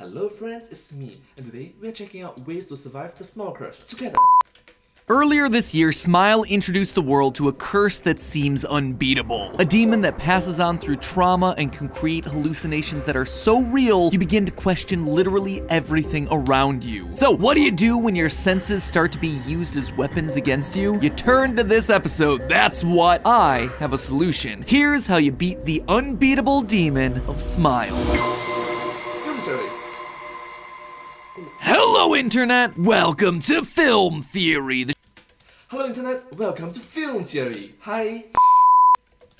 Hello friends, it's me, and today we're checking out ways to survive the smile curse together. Earlier this year, Smile introduced the world to a curse that seems unbeatable. A demon that passes on through trauma and can create hallucinations that are so real, you begin to question literally everything around you. So what do you do when your senses start to be used as weapons against you? You turn to this episode. That's what I have a solution. Here's how you beat the unbeatable demon of Smile. Hello Internet, welcome to Film Theory. Hello Internet, welcome to Film Theory. Hi.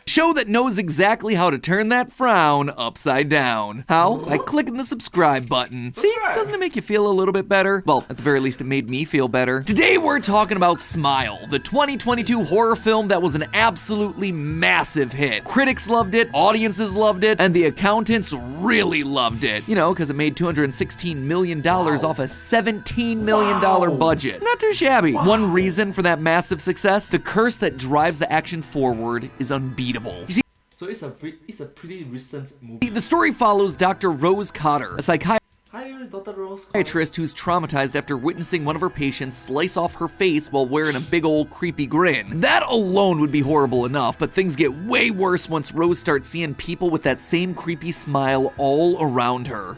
Show that knows exactly how to turn that frown upside down. How? By clicking the subscribe button. See, doesn't it make you feel a little bit better? Well, at the very least, it made me feel better. Today we're talking about Smile, the 2022 horror film that was an absolutely massive hit. Critics loved it, audiences loved it, and the accountants really loved it. You know, because it made $216 million off a $17 million budget. Not too shabby. One reason for that massive success, the curse that drives the action forward is unbeatable. You see, So it's a pretty recent movie. the story follows Dr. Rose Cotter, a Hi, Dr. Rose. psychiatrist who's traumatized after witnessing one of her patients slice off her face while wearing a big old creepy grin. That alone would be horrible enough, but things get way worse once Rose starts seeing people with that same creepy smile all around her.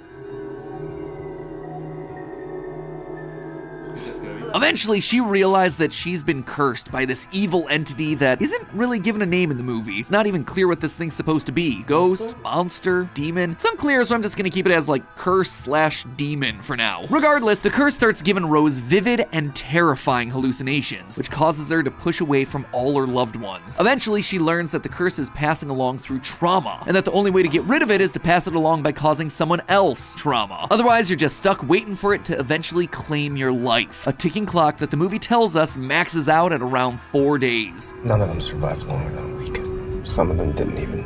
Eventually, she realized that she's been cursed by this evil entity that isn't really given a name in the movie. It's not even clear what this thing's supposed to be. Ghost, monster, demon. It's unclear, so I'm just gonna keep it as like curse/demon for now. Regardless, the curse starts giving Rose vivid and terrifying hallucinations, which causes her to push away from all her loved ones. Eventually, she learns that the curse is passing along through trauma, and that the only way to get rid of it is to pass it along by causing someone else trauma. Otherwise, you're just stuck waiting for it to eventually claim your life. A ticking clock that the movie tells us maxes out at around 4 days. None of them survived longer than a week. Some of them didn't even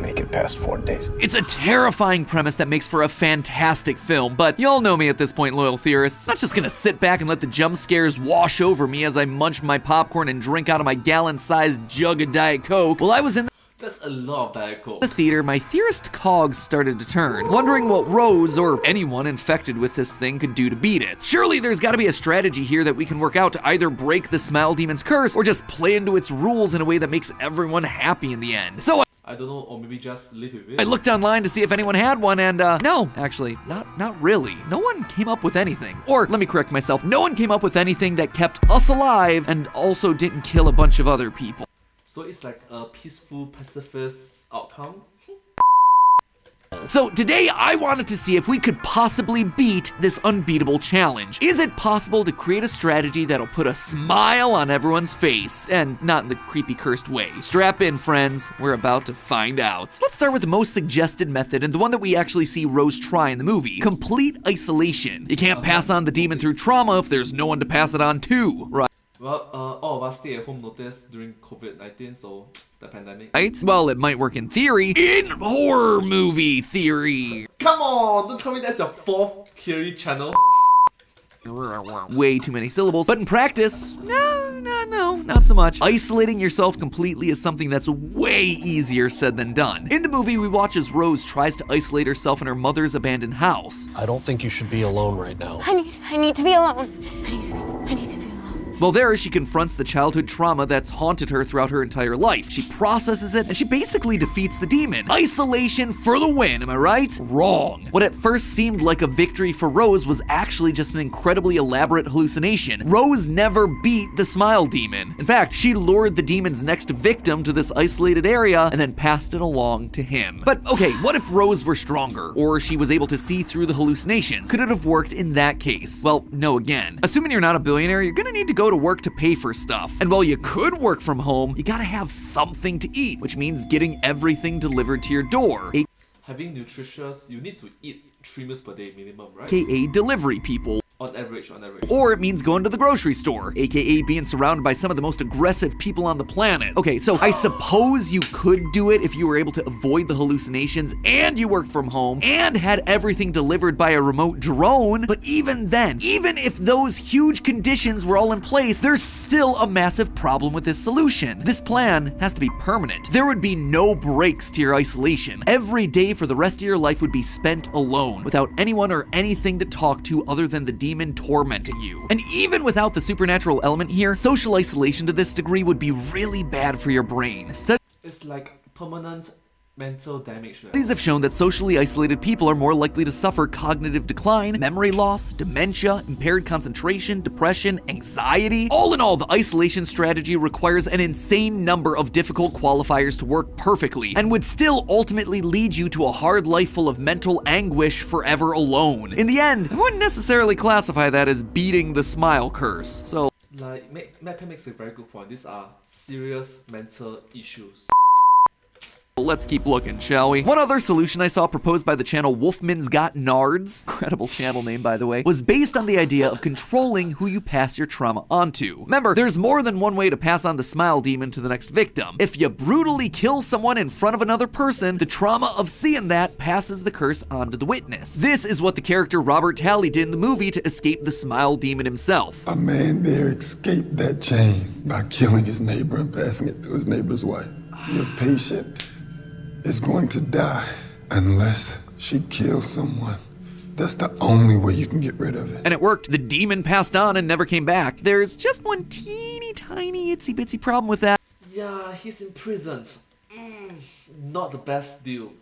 make it past 4 days. It's a terrifying premise that makes for a fantastic film, but y'all know me at this point, loyal theorists. I'm not just gonna sit back and let the jump scares wash over me as I munch my popcorn and drink out of my gallon-sized jug of Diet Coke. Well, I was in That's a lot of Diet Coke. the theater, my theorist cogs started to turn, wondering what Rose or anyone infected with this thing could do to beat it. Surely there's gotta be a strategy here that we can work out to either break the Smile Demon's curse or just play into its rules in a way that makes everyone happy in the end. So I don't know, or maybe just live with I it. looked online to see if anyone had one, and no, actually, not really. No one came up with anything. Or, let me correct myself, no one came up with anything that kept us alive and also didn't kill a bunch of other people. So it's like a peaceful, pacifist outcome. So today I wanted to see if we could possibly beat this unbeatable challenge. Is it possible to create a strategy that'll put a smile on everyone's face, and not in the creepy cursed way? Strap in, friends, we're about to find out. Let's start with the most suggested method and the one that we actually see Rose try in the movie: complete isolation. You can't pass on the demon through trauma if there's no one to pass it on to, right? Well, all of us stay at home noticed during COVID-19, so the pandemic. Right? Well, it might work in theory. In horror movie theory. Come on, don't tell me that's your fourth theory channel. Way too many syllables. But in practice, no, not so much. Isolating yourself completely is something that's way easier said than done. In the movie, we watch as Rose tries to isolate herself in her mother's abandoned house. I don't think you should be alone right now. I need to be alone. I need to be alone. Well, there she confronts the childhood trauma that's haunted her throughout her entire life. She processes it, and she basically defeats the demon. Isolation for the win, am I right? Wrong. What at first seemed like a victory for Rose was actually just an incredibly elaborate hallucination. Rose never beat the Smile Demon. In fact, she lured the demon's next victim to this isolated area and then passed it along to him. But okay, what if Rose were stronger, or she was able to see through the hallucinations? Could it have worked in that case? Well, no again. Assuming you're not a billionaire, you're gonna need to go to work to pay for stuff. And while you could work from home, you gotta have something to eat, which means getting everything delivered to your door, Having nutritious, you need to eat 3 meals per day minimum, right? aka delivery people. On average. Or it means going to the grocery store, aka being surrounded by some of the most aggressive people on the planet. Okay, so I suppose you could do it if you were able to avoid the hallucinations and you worked from home and had everything delivered by a remote drone, but even then, even if those huge conditions were all in place, there's still a massive problem with this solution. This plan has to be permanent. There would be no breaks to your isolation. Every day for the rest of your life would be spent alone, without anyone or anything to talk to other than the demon tormenting you. And even without the supernatural element here, social isolation to this degree would be really bad for your brain. It's like permanent mental damage. Studies have shown that socially isolated people are more likely to suffer cognitive decline, memory loss, dementia, impaired concentration, depression, anxiety. All in all, the isolation strategy requires an insane number of difficult qualifiers to work perfectly, and would still ultimately lead you to a hard life full of mental anguish forever alone. In the end, I wouldn't necessarily classify that as beating the smile curse, so... Like, Matt makes a very good point. These are serious mental issues. Let's keep looking, shall we? One other solution I saw proposed by the channel Wolfman's Got Nards, incredible channel name by the way, was based on the idea of controlling who you pass your trauma onto. Remember, there's more than one way to pass on the smile demon to the next victim. If you brutally kill someone in front of another person, the trauma of seeing that passes the curse onto the witness. This is what the character Robert Talley did in the movie to escape the smile demon himself. A man there escaped that chain by killing his neighbor and passing it to his neighbor's wife. Your patient is going to die unless she kills someone. That's the only way you can get rid of it. And it worked. The demon passed on and never came back. There's just one teeny tiny itsy bitsy problem with that. Yeah, he's imprisoned. Not the best deal.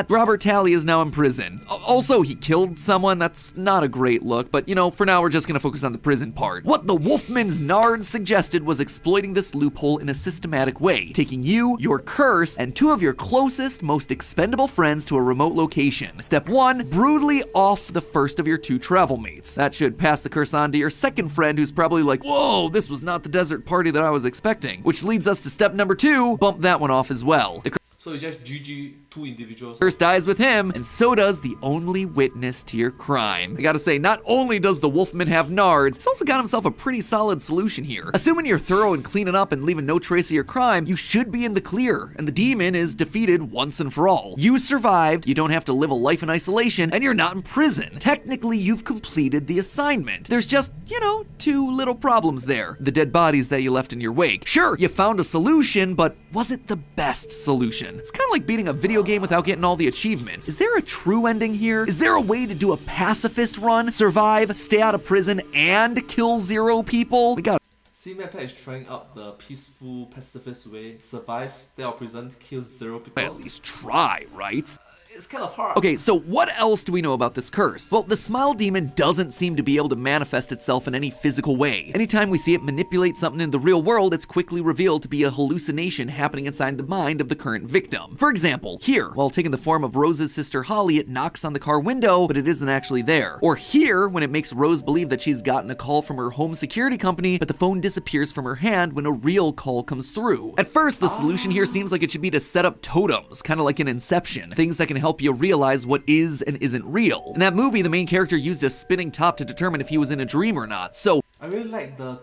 Robert Talley is now in prison. Also, he killed someone. That's not a great look, but you know, for now we're just gonna focus on the prison part. What the Wolfman's Nard suggested was exploiting this loophole in a systematic way, taking you, your curse, and two of your closest, most expendable friends to a remote location. Step 1, brutally off the first of your two travel mates. That should pass the curse on to your second friend who's probably like, whoa, this was not the desert party that I was expecting. Which leads us to step number 2, bump that one off as well. So you just GG 2 individuals. Curse dies with him, and so does the only witness to your crime. I gotta say, not only does the Wolfman have nards, he's also got himself a pretty solid solution here. Assuming you're thorough in cleaning up and leaving no trace of your crime, you should be in the clear, and the demon is defeated once and for all. You survived, you don't have to live a life in isolation, and you're not in prison. Technically, you've completed the assignment. There's just, you know, 2 little problems there. The dead bodies that you left in your wake. Sure, you found a solution, but was it the best solution? It's kind of like beating a video game without getting all the achievements. Is there a true ending here? Is there a way to do a pacifist run, survive, stay out of prison, and kill 0 people? We got. See, Matt is trying out the peaceful, pacifist way. Survive, stay out of prison, kill 0 people. At least try, right? It's kind of hard. Okay, so what else do we know about this curse? Well, the smile demon doesn't seem to be able to manifest itself in any physical way. Anytime we see it manipulate something in the real world, it's quickly revealed to be a hallucination happening inside the mind of the current victim. For example, here, while taking the form of Rose's sister Holly, it knocks on the car window, but it isn't actually there. Or here, when it makes Rose believe that she's gotten a call from her home security company, but the phone disappears from her hand when a real call comes through. At first, the solution here seems like it should be to set up totems, kind of like in Inception, things that can help you realize what is and isn't real. In that movie, the main character used a spinning top to determine if he was in a dream or not, so I really like the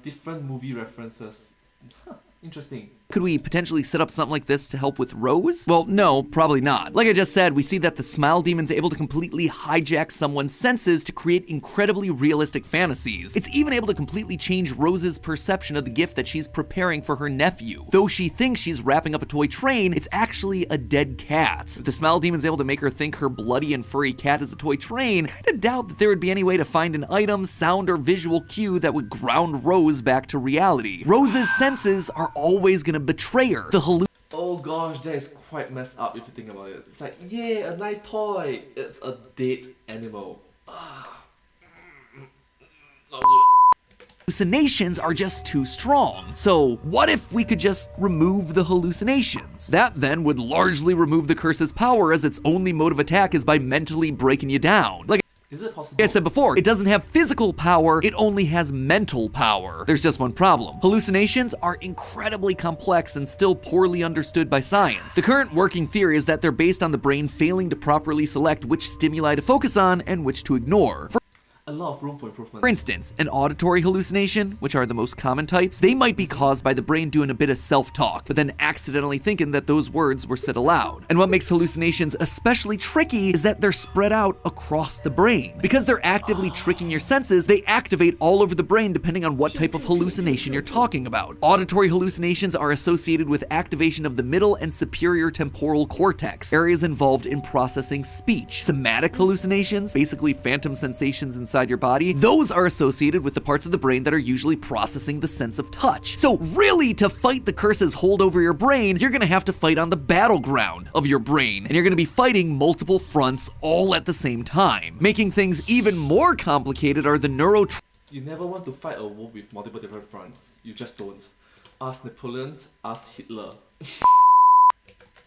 different movie references. Interesting. could we potentially set up something like this to help with Rose? Well, no, probably not. Like I just said, we see that the smile demon's able to completely hijack someone's senses to create incredibly realistic fantasies. It's even able to completely change Rose's perception of the gift that she's preparing for her nephew. Though she thinks she's wrapping up a toy train, it's actually a dead cat. If the smile demon's able to make her think her bloody and furry cat is a toy train, I kinda doubt that there would be any way to find an item, sound, or visual cue that would ground Rose back to reality. Rose's senses are always gonna betray her. The Oh gosh, that is quite messed up if you think about it. It's like, yeah, a nice toy. It's a dead animal. Not good. hallucinations are just too strong. So what if we could just remove the hallucinations? That then would largely remove the curse's power, as its only mode of attack is by mentally breaking you down. Like, Is it possible? Like I said before, it doesn't have physical power, it only has mental power. There's just one problem. Hallucinations are incredibly complex and still poorly understood by science. The current working theory is that they're based on the brain failing to properly select which stimuli to focus on and which to ignore. A lot of room for improvement. For instance, an auditory hallucination, which are the most common types, they might be caused by the brain doing a bit of self-talk, but then accidentally thinking that those words were said aloud. And what makes hallucinations especially tricky is that they're spread out across the brain. Because they're actively tricking your senses, they activate all over the brain depending on what type of hallucination you're talking about. Auditory hallucinations are associated with activation of the middle and superior temporal cortex, areas involved in processing speech. Somatic hallucinations, basically phantom sensations inside your body, those are associated with the parts of the brain that are usually processing the sense of touch. So really, to fight the curse's hold over your brain, you're gonna have to fight on the battleground of your brain, and you're gonna be fighting multiple fronts all at the same time. Making things even more complicated are the You never want to fight a war with multiple different fronts. You just don't. Ask Napoleon, ask Hitler.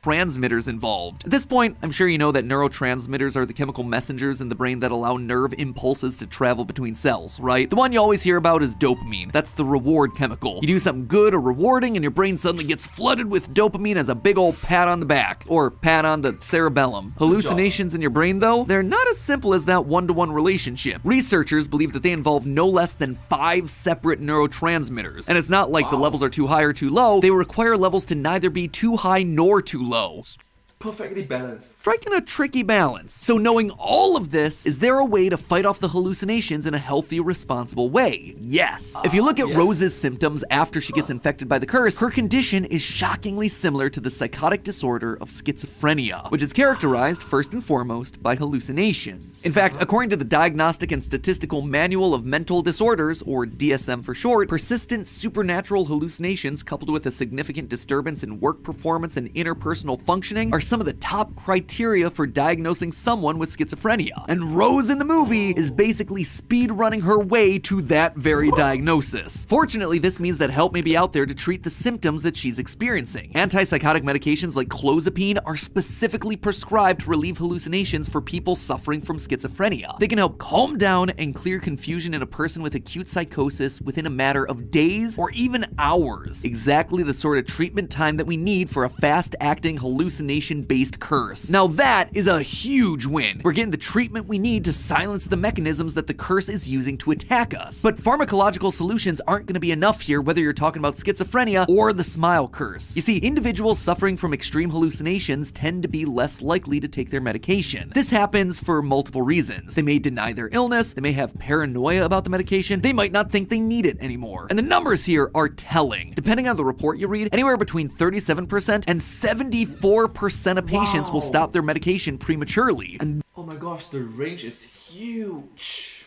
transmitters involved. At this point, I'm sure you know that neurotransmitters are the chemical messengers in the brain that allow nerve impulses to travel between cells, right? The one you always hear about is dopamine. That's the reward chemical. You do something good or rewarding and your brain suddenly gets flooded with dopamine as a big old pat on the back, or pat on the cerebellum. Hallucinations in your brain, though, they're not as simple as that one-to-one relationship. Researchers believe that they involve no less than 5 separate neurotransmitters, and it's not like the levels are too high or too low. They require levels to neither be too high nor too low. Perfectly balanced. Striking a tricky balance. So knowing all of this, is there a way to fight off the hallucinations in a healthy, responsible way? Yes. If you look at Yes. Rose's symptoms after she gets infected by the curse, her condition is shockingly similar to the psychotic disorder of schizophrenia, which is characterized first and foremost by hallucinations. In fact, according to the Diagnostic and Statistical Manual of Mental Disorders, or DSM for short, persistent supernatural hallucinations coupled with a significant disturbance in work performance and interpersonal functioning are some of the top criteria for diagnosing someone with schizophrenia. And Rose in the movie is basically speed running her way to that very diagnosis. Fortunately, this means that help may be out there to treat the symptoms that she's experiencing. Antipsychotic medications like clozapine are specifically prescribed to relieve hallucinations for people suffering from schizophrenia. They can help calm down and clear confusion in a person with acute psychosis within a matter of days or even hours. Exactly the sort of treatment time that we need for a fast-acting hallucination-based curse. Now that is a huge win. We're getting the treatment we need to silence the mechanisms that the curse is using to attack us. But pharmacological solutions aren't going to be enough here, whether you're talking about schizophrenia or the smile curse. You see, individuals suffering from extreme hallucinations tend to be less likely to take their medication. This happens for multiple reasons. They may deny their illness, they may have paranoia about the medication, they might not think they need it anymore. And the numbers here are telling. Depending on the report you read, anywhere between 37% and 74% of patients will stop their medication prematurely. And Oh my gosh, the range is huge.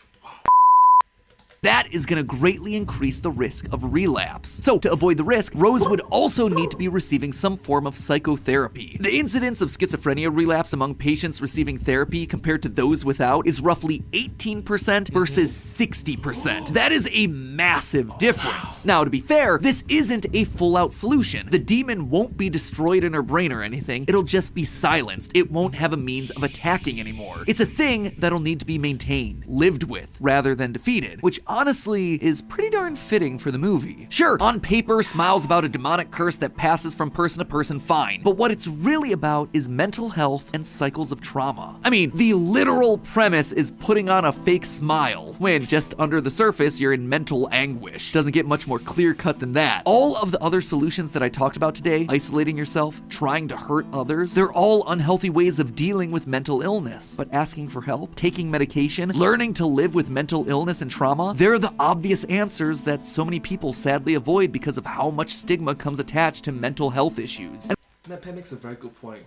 that is going to greatly increase the risk of relapse. So to avoid the risk, Rose would also need to be receiving some form of psychotherapy. The incidence of schizophrenia relapse among patients receiving therapy compared to those without is roughly 18% versus 60%. That is a massive difference. Now, to be fair, this isn't a full-out solution. The demon won't be destroyed in her brain or anything. It'll just be silenced. It won't have a means of attacking anymore. It's a thing that'll need to be maintained, lived with, rather than defeated, which honestly is pretty darn fitting for the movie. Sure, on paper, Smile's about a demonic curse that passes from person to person, fine. But what it's really about is mental health and cycles of trauma. I mean, the literal premise is putting on a fake smile, when just under the surface, you're in mental anguish. Doesn't get much more clear-cut than that. All of the other solutions that I talked about today, isolating yourself, trying to hurt others, they're all unhealthy ways of dealing with mental illness. But asking for help, taking medication, learning to live with mental illness and trauma, they're the obvious answers that so many people sadly avoid because of how much stigma comes attached to mental health issues. Matt makes a very good point.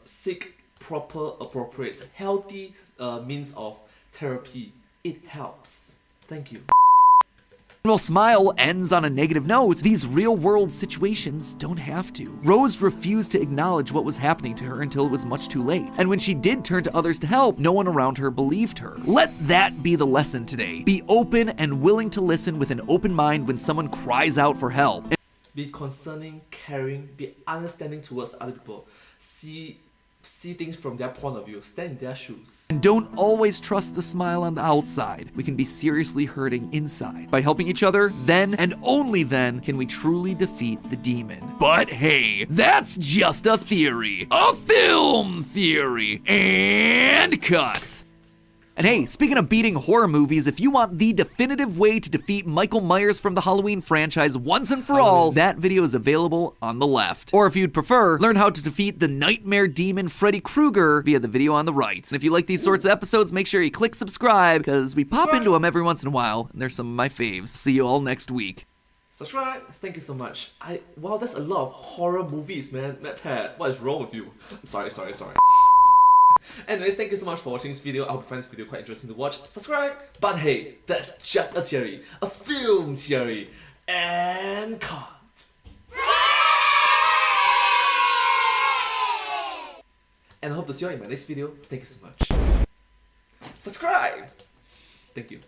Seek proper, appropriate, healthy means of therapy. It helps. Thank you. While Smile ends on a negative note, these real-world situations don't have to. Rose refused to acknowledge what was happening to her until it was much too late. And when she did turn to others to help, no one around her believed her. Let that be the lesson today. Be open and willing to listen with an open mind when someone cries out for help. Be concerning, caring, be understanding towards other people. See see things from their point of view, stand in their shoes. And don't always trust the smile on the outside. We can be seriously hurting inside. By helping each other, then and only then can we truly defeat the demon. But hey, that's just a theory. A film theory. And cut. And hey, speaking of beating horror movies, if you want the definitive way to defeat Michael Myers from the Halloween franchise once and for all, that video is available on the left. Or if you'd prefer, learn how to defeat the nightmare demon Freddy Krueger via the video on the right. And if you like these sorts of episodes, make sure you click subscribe, because we pop into them every once in a while, and they're some of my faves. See you all next week. Subscribe. Thank you so much. Wow, there's a lot of horror movies, man. MadPat, what is wrong with you? I'm sorry. Anyways, thank you so much for watching this video. I hope you find this video quite interesting to watch. Subscribe. But hey, that's just a theory. A film theory. And cut. And I hope to see you in my next video. Thank you so much. Subscribe. Thank you.